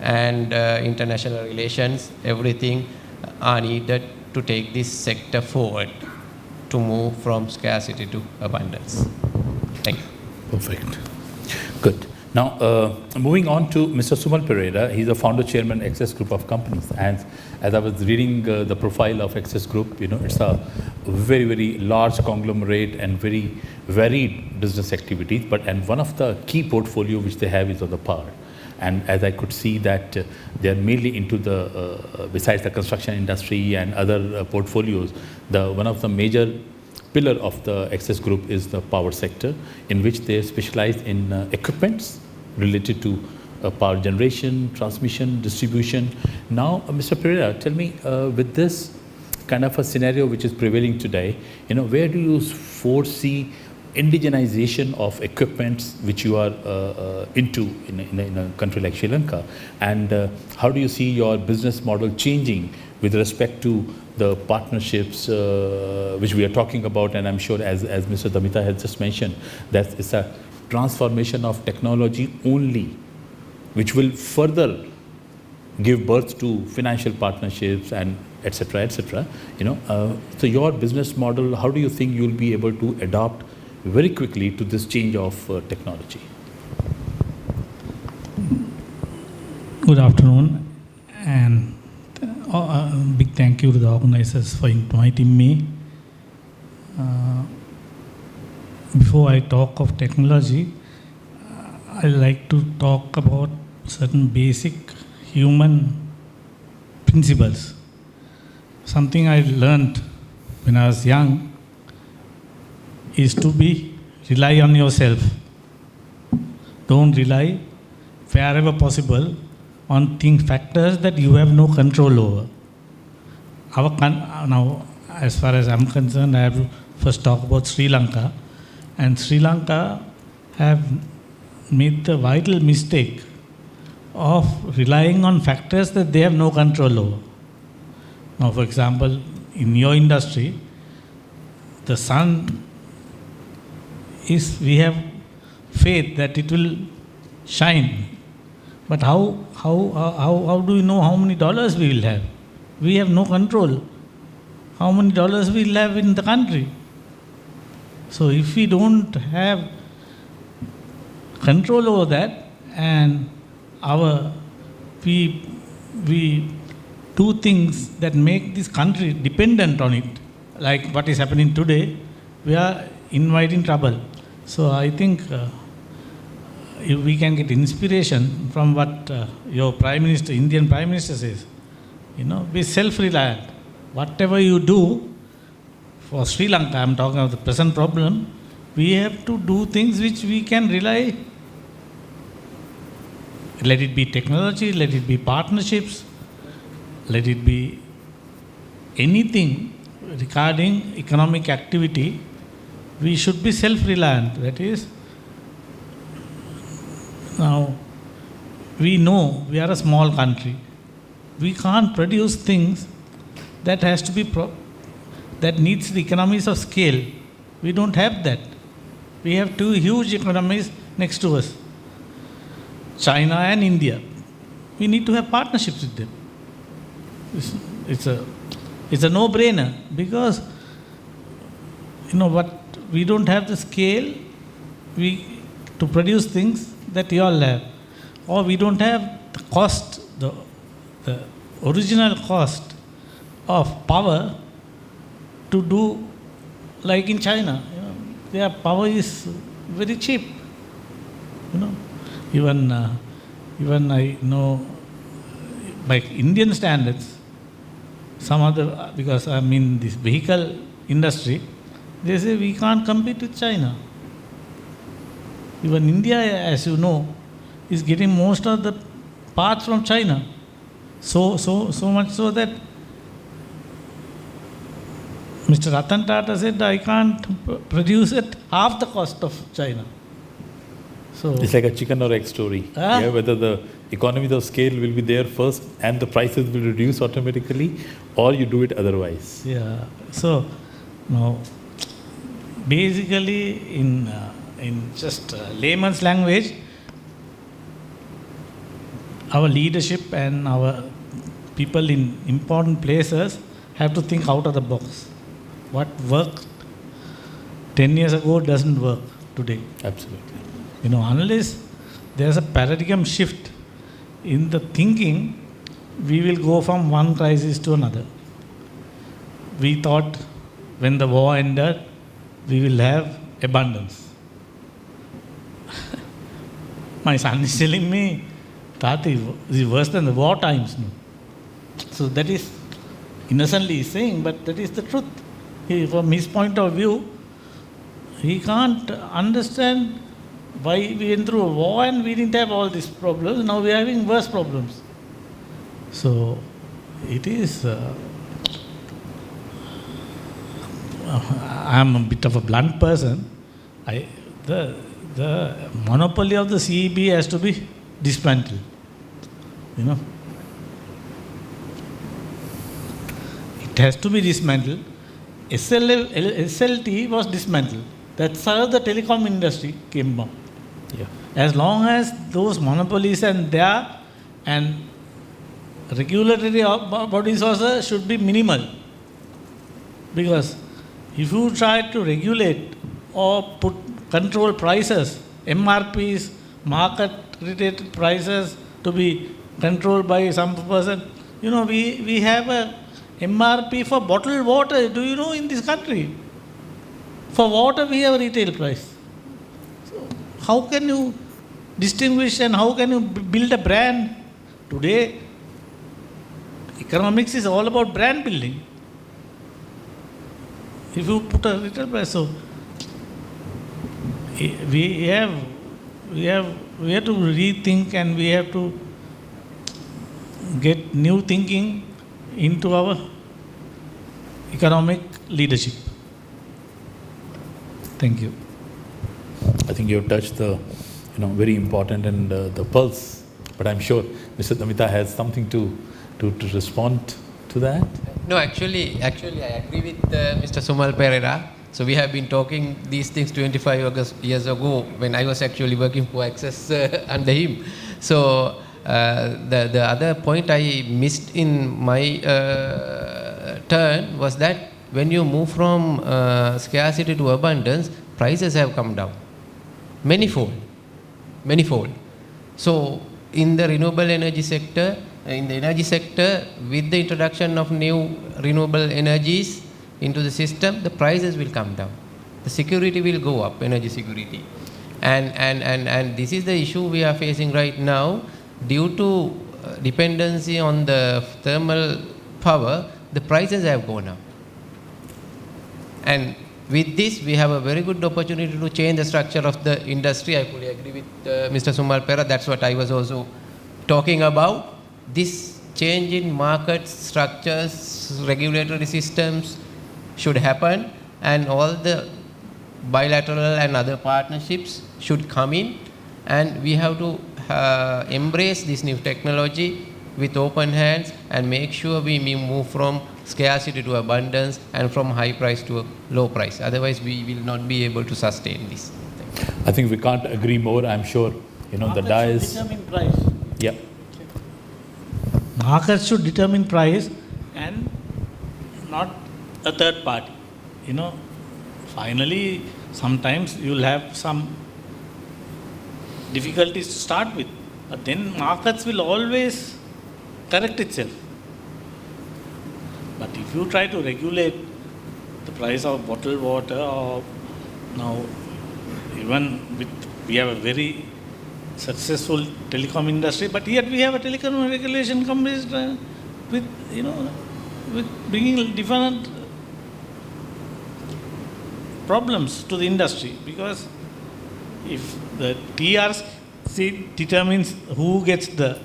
and international relations, everything are needed to take this sector forward, to move from scarcity to abundance. Thank you. Perfect. Good. Now, moving on to Mr. Sumal Pereira. He's a founder chairman Access Group of companies. And as I was reading the profile of Access Group, it's a very, very large conglomerate and very varied business activities. And one of the key portfolio which they have is on the power. And as I could see that they are mainly into the, besides the construction industry and other portfolios, one of the major pillar of the Access Group is the power sector, in which they specialize in equipments related to power generation, transmission, distribution. Now, Mr. Pereira, tell me, with this kind of a scenario which is prevailing today, where do you foresee indigenization of equipments which you are into in a country like Sri Lanka? And how do you see your business model changing with respect to the partnerships which we are talking about? And I'm sure, as Mr. Damita has just mentioned, that it's a transformation of technology only, which will further give birth to financial partnerships and etc. etc. So your business model, how do you think you'll be able to adapt very quickly to this change of technology? Good afternoon, and a big thank you to the organizers for inviting me. Before I talk of technology, I like to talk about certain basic human principles. Something I learned when I was young is to rely on yourself. Don't rely wherever possible on factors that you have no control over. Now, as far as I'm concerned, I have to first talk about Sri Lanka. And Sri Lanka have made the vital mistake of relying on factors that they have no control over. Now, for example, in your industry, the sun we have faith that it will shine. But how do we know how many dollars we will have? We have no control. How many dollars we will have in the country? So if we don't have control over that, and we do things that make this country dependent on it, like what is happening today, we are inviting trouble. So I think if we can get inspiration from what your Prime Minister, Indian Prime Minister says, be self-reliant. Whatever you do, for Sri Lanka, I'm talking about the present problem, we have to do things which we can rely. Let it be technology, let it be partnerships, let it be anything regarding economic activity. We should be self-reliant. That is, now we know we are a small country. We can't produce things that has to be that needs the economies of scale. We don't have that. We have two huge economies next to us, China and India. We need to have partnerships with them. It's a no-brainer, because what we don't have the scale to produce things that you all have, or we don't have the cost, the original cost of power to do like in China. Their power is very cheap. Even I know, by Indian standards, some other, because I'm in this vehicle industry, they say we can't compete with China. Even India, as you know, is getting most of the parts from China. So much so that Mr. Ratan Tata said, I can't produce at half the cost of China. So it's like a chicken or egg story. Whether the economies of scale will be there first and the prices will reduce automatically, or you do it otherwise. Yeah. So now, basically, in just layman's language, our leadership and our people in important places have to think out of the box. What worked 10 years ago doesn't work today. Absolutely. Unless there's a paradigm shift in the thinking, we will go from one crisis to another. We thought when the war ended, we will have abundance. My son is telling me, Tati, this is worse than the war times. No? So that is innocently he's saying, but that is the truth. From his point of view, he can't understand why we went through a war and we didn't have all these problems. Now we are having worse problems. So it is. I'm a bit of a blunt person. The monopoly of the CEB has to be dismantled. It has to be dismantled. SLT was dismantled. That's how the telecom industry came about. Yeah. As long as those monopolies are there, and regulatory bodies also should be minimal. Because if you try to regulate or control prices, MRPs, market-related prices to be controlled by some person, we have a MRP for bottled water. Do you know in this country? For water, we have a retail price. So how can you distinguish and how can you build a brand? Today, economics is all about brand building. If you put a retail price, so we have to rethink and we have to get new thinking into our economic leadership. Thank you. I think you touched the, very important and the pulse. But I'm sure Mr. Namita has something to respond to that. No, actually, I agree with Mr. Sumal Pereira. So we have been talking these things 25 years ago when I was actually working for Access under him. So the other point I missed in my turn was that when you move from scarcity to abundance, prices have come down manifold. So in the renewable energy sector, with the introduction of new renewable energies into the system, the prices will come down. The security will go up, energy security. And this is the issue we are facing right now. Due to dependency on the thermal power, the prices have gone up. And with this, we have a very good opportunity to change the structure of the industry. I fully agree with Mr. Sumal Pera. That's what I was also talking about. This change in market structures, regulatory systems should happen, and all the bilateral and other partnerships should come in, and we have to embrace this new technology with open hands and make sure we move from scarcity to abundance and from high price to low price. Otherwise, we will not be able to sustain this. I think we can't agree more. I'm sure, the dice. Determine price. Yeah. Markets should determine price and not a third party. Finally, sometimes you'll have some difficulties to start with, but then markets will always correct itself. But if you try to regulate the price of bottled water, or now we have a very successful telecom industry, but yet we have a telecom regulation companies with bringing different problems to the industry, because if the TRC determines who gets the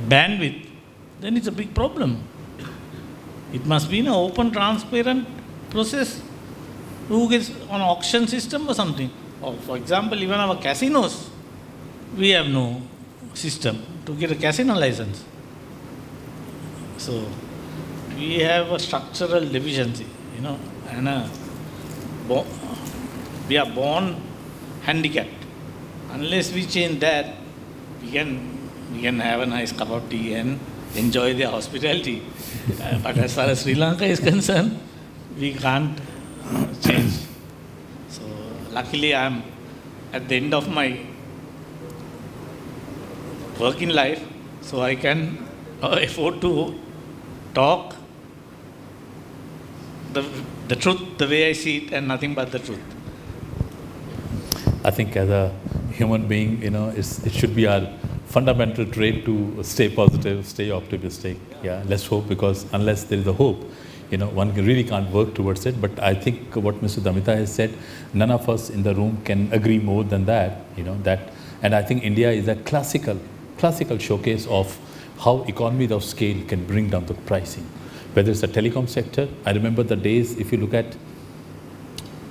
bandwidth, then it's a big problem. It must be an open, transparent process. Who gets on auction system or something? Or for example, even our casinos, we have no system to get a casino license. So we have a structural deficiency, and we are born handicapped. Unless we change that, we can have a nice cup of tea and enjoy their hospitality. But as far as Sri Lanka is concerned, we can't change. So luckily I'm at the end of my working life, so I can afford to talk the truth, the way I see it, and nothing but the truth. I think as a human being, it should be our fundamental trait to stay positive, stay optimistic. Yeah, let's hope, because unless there is a hope, one really can't work towards it. But I think what Mr. Damita has said, none of us in the room can agree more than that. And I think India is a classical showcase of how economies of scale can bring down the pricing. Whether it's the telecom sector, I remember the days, if you look at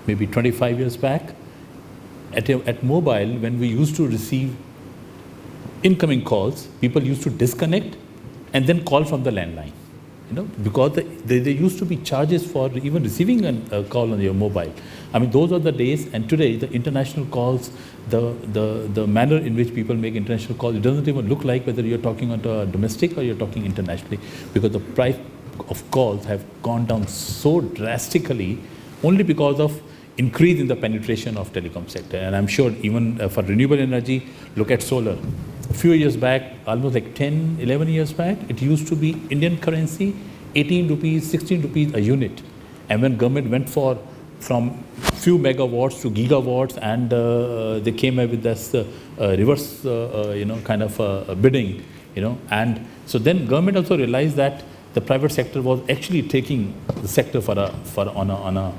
maybe 25 years back, at mobile, when we used to receive incoming calls, people used to disconnect and then call from the landline. Because there used to be charges for even receiving a call on your mobile. I mean, those are the days. And today, the international calls, the manner in which people make international calls, it doesn't even look like whether you're talking on a domestic or you're talking internationally, because the price of calls have gone down so drastically only because of increase in the penetration of telecom sector. And I'm sure even for renewable energy, look at solar. A few years back, almost like 10, 11 years back, it used to be Indian currency, 18 rupees, 16 rupees a unit. And when government went from few megawatts to gigawatts, and they came up with this reverse, kind of bidding, and so then government also realized that the private sector was actually taking the sector on a